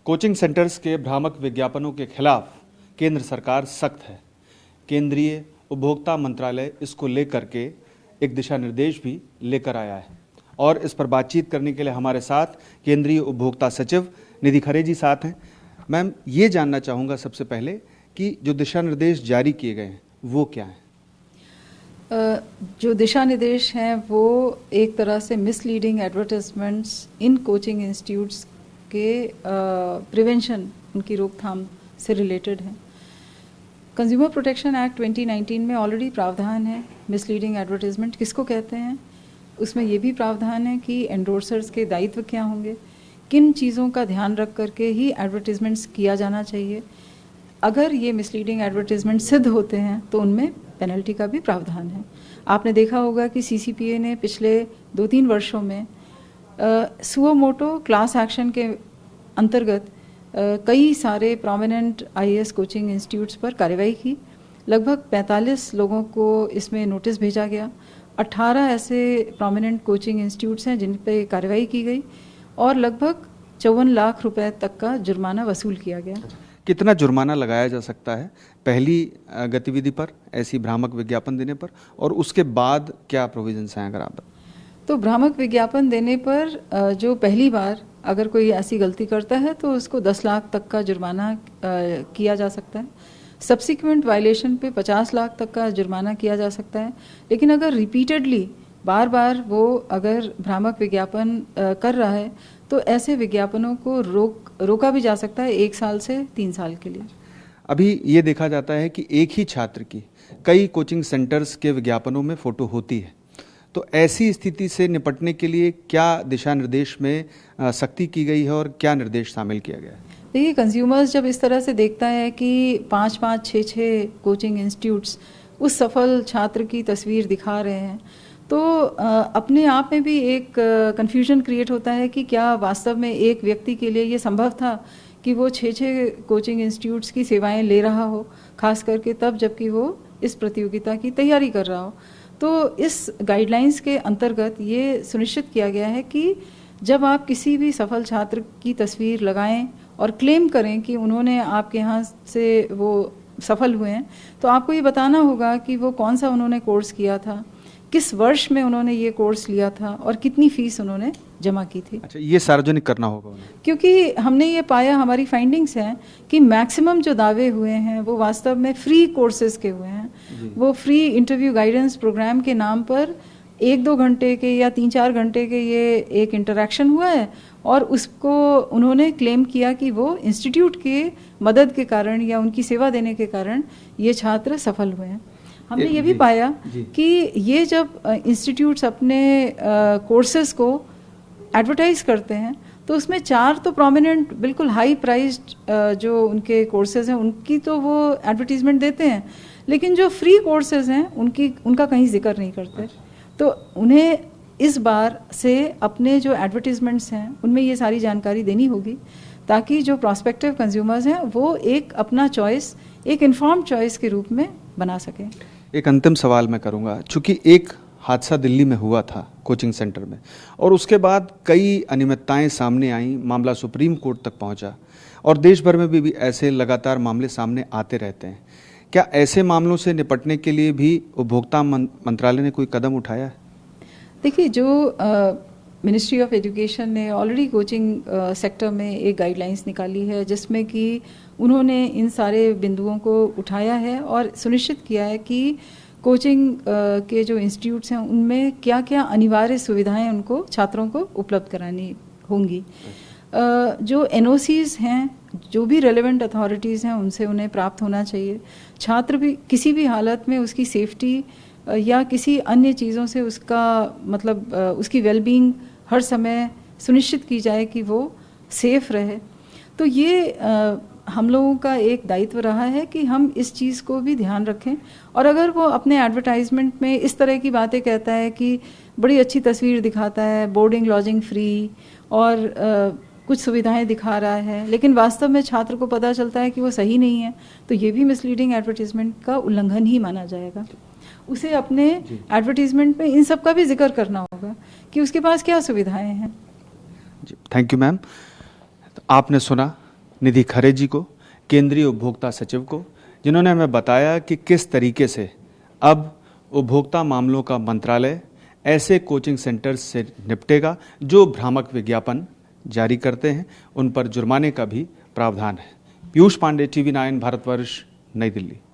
Coaching centres के भ्रामक विज्ञापनों के खिलाफ केंद्र सरकार सख्त है। केंद्रीय उपभोक्ता मंत्रालय इसको लेकर के एक दिशा निर्देश भी लेकर आया है और इस पर बातचीत करने के लिए हमारे साथ केंद्रीय उपभोक्ता सचिव निधि खरे जी साथ हैं। मैम, ये जानना चाहूँगा सबसे पहले कि जो दिशा निर्देश जारी किए गए हैं वो क्या हैं? जो दिशा निर्देश हैं वो एक तरह से misleading advertisements in coaching institutes के प्रिवेंशन, उनकी रोकथाम से रिलेटेड है। कंज्यूमर प्रोटेक्शन एक्ट 2019 में ऑलरेडी प्रावधान है मिसलीडिंग एडवर्टाइजमेंट किसको कहते हैं। उसमें ये भी प्रावधान है कि एंडोर्सर्स के दायित्व क्या होंगे, किन चीज़ों का ध्यान रख करके ही एडवर्टाइजमेंट्स किया जाना चाहिए। अगर ये मिसलीडिंग एडवर्टाइजमेंट सिद्ध होते हैं तो उनमें पेनल्टी का भी प्रावधान है। आपने देखा होगा कि सीसीपीए ने पिछले 2-3 वर्षों में सुओ मोटो क्लास एक्शन के अंतर्गत कई सारे प्रोमिनेंट आईएएस कोचिंग इंस्टीट्यूट्स पर कार्रवाई की। लगभग 45 लोगों को इसमें नोटिस भेजा गया। 18 ऐसे प्रोमिनेंट कोचिंग इंस्टीट्यूट्स हैं जिन पे कार्रवाई की गई और लगभग 54 लाख रुपए तक का जुर्माना वसूल किया गया। कितना जुर्माना लगाया जा सकता है पहली गतिविधि पर, ऐसी भ्रामक विज्ञापन देने पर, और उसके बाद क्या प्रोविजंस हैं अगर आप? तो भ्रामक विज्ञापन देने पर जो पहली बार अगर कोई ऐसी गलती करता है तो उसको 10 लाख तक का जुर्माना किया जा सकता है। सब्सिक्वेंट वायलेशन पे 50 लाख तक का जुर्माना किया जा सकता है। लेकिन अगर रिपीटेडली बार बार वो अगर भ्रामक विज्ञापन कर रहा है तो ऐसे विज्ञापनों को रोका भी जा सकता है 1 साल से 3 साल के लिए। अभी ये देखा जाता है कि एक ही छात्र की कई कोचिंग सेंटर्स के विज्ञापनों में फ़ोटो होती है, तो ऐसी स्थिति से निपटने के लिए क्या दिशा निर्देश में सख्ती की गई है और क्या निर्देश शामिल किया गया है? देखिए, कंज्यूमर्स जब इस तरह से देखता है कि 5-5, 6-6 कोचिंग इंस्टीट्यूट्स उस सफल छात्र की तस्वीर दिखा रहे हैं तो अपने आप में भी एक कन्फ्यूजन क्रिएट होता है कि क्या वास्तव में एक व्यक्ति के लिए ये संभव था कि वो 6-6 कोचिंग इंस्टीट्यूट्स की सेवाएं ले रहा हो, खास करके तब जबकि वो इस प्रतियोगिता की तैयारी कर रहा हो। तो इस गाइडलाइंस के अंतर्गत ये सुनिश्चित किया गया है कि जब आप किसी भी सफल छात्र की तस्वीर लगाएं और क्लेम करें कि उन्होंने आपके यहाँ से वो सफल हुए हैं, तो आपको ये बताना होगा कि वो कौन सा उन्होंने कोर्स किया था, किस वर्ष में उन्होंने ये कोर्स लिया था और कितनी फीस उन्होंने जमा की थी। अच्छा, ये सार्वजनिक करना होगा उन्हें? क्योंकि हमने ये पाया, हमारी फाइंडिंग्स हैं कि मैक्सिमम जो दावे हुए हैं वो वास्तव में फ्री कोर्सेज के हुए हैं। वो फ्री इंटरव्यू गाइडेंस प्रोग्राम के नाम पर 1-2 घंटे के या 3-4 घंटे के ये एक इंटरेक्शन हुआ है और उसको उन्होंने क्लेम किया कि वो इंस्टीट्यूट के मदद के कारण या उनकी सेवा देने के कारण ये छात्र सफल हुए हैं। हमने ये भी पाया कि ये जब इंस्टीट्यूट्स अपने कोर्सेज को एडवर्टाइज करते हैं तो उसमें 4 तो प्रोमिनेंट बिल्कुल हाई प्राइस्ड जो उनके कोर्सेज हैं उनकी तो वो एडवर्टीजमेंट देते हैं, लेकिन जो फ्री कोर्सेज हैं उनका कहीं जिक्र नहीं करते। तो उन्हें इस बार से अपने जो एडवर्टीजमेंट्स हैं उनमें ये सारी जानकारी देनी होगी ताकि जो प्रॉस्पेक्टिव कंज्यूमर्स हैं वो एक अपना चॉइस एक इन्फॉर्म्ड चॉइस के रूप में बना सकें। एक अंतिम सवाल मैं करूंगा, चूंकि एक हादसा दिल्ली में हुआ था कोचिंग सेंटर में और उसके बाद कई अनियमितताएं सामने आई, मामला सुप्रीम कोर्ट तक पहुंचा और देश भर में भी ऐसे लगातार मामले सामने आते रहते हैं। क्या ऐसे मामलों से निपटने के लिए भी उपभोक्ता मंत्रालय ने कोई कदम उठाया है? देखिए, जो मिनिस्ट्री ऑफ एजुकेशन ने ऑलरेडी कोचिंग सेक्टर में एक गाइडलाइंस निकाली है जिसमें कि उन्होंने इन सारे बिंदुओं को उठाया है और सुनिश्चित किया है कि कोचिंग के जो इंस्टीट्यूट्स हैं उनमें क्या क्या अनिवार्य सुविधाएं उनको छात्रों को उपलब्ध करानी होंगी। जो एनओसीज हैं, जो भी रेलेवेंट अथॉरिटीज़ हैं उनसे उन्हें प्राप्त होना चाहिए। छात्र भी किसी भी हालत में उसकी सेफ्टी या किसी अन्य चीज़ों से उसका मतलब उसकी वेलबींग हर समय सुनिश्चित की जाए कि वो सेफ रहे। तो ये हम लोगों का एक दायित्व रहा है कि हम इस चीज़ को भी ध्यान रखें और अगर वो अपने एडवर्टाइजमेंट में इस तरह की बातें कहता है कि बड़ी अच्छी तस्वीर दिखाता है, बोर्डिंग लॉजिंग फ्री और कुछ सुविधाएं दिखा रहा है, लेकिन वास्तव में छात्र को पता चलता है कि वो सही नहीं है, तो ये भी मिसलीडिंग एडवर्टीजमेंट का उल्लंघन ही माना जाएगा। उसे अपने एडवर्टीजमेंट में इन सब का भी जिक्र करना होगा कि उसके पास क्या सुविधाएं हैं। Thank you ma'am. आपने सुना निधि खरे जी को, केंद्रीय उपभोक्ता सचिव को, जिन्होंने हमें बताया कि किस तरीके से अब उपभोक्ता मामलों का मंत्रालय ऐसे कोचिंग सेंटर्स से निपटेगा जो भ्रामक विज्ञापन जारी करते हैं, उन पर जुर्माने का भी प्रावधान है। पीयूष पांडे, TV9 भारतवर्ष, नई दिल्ली।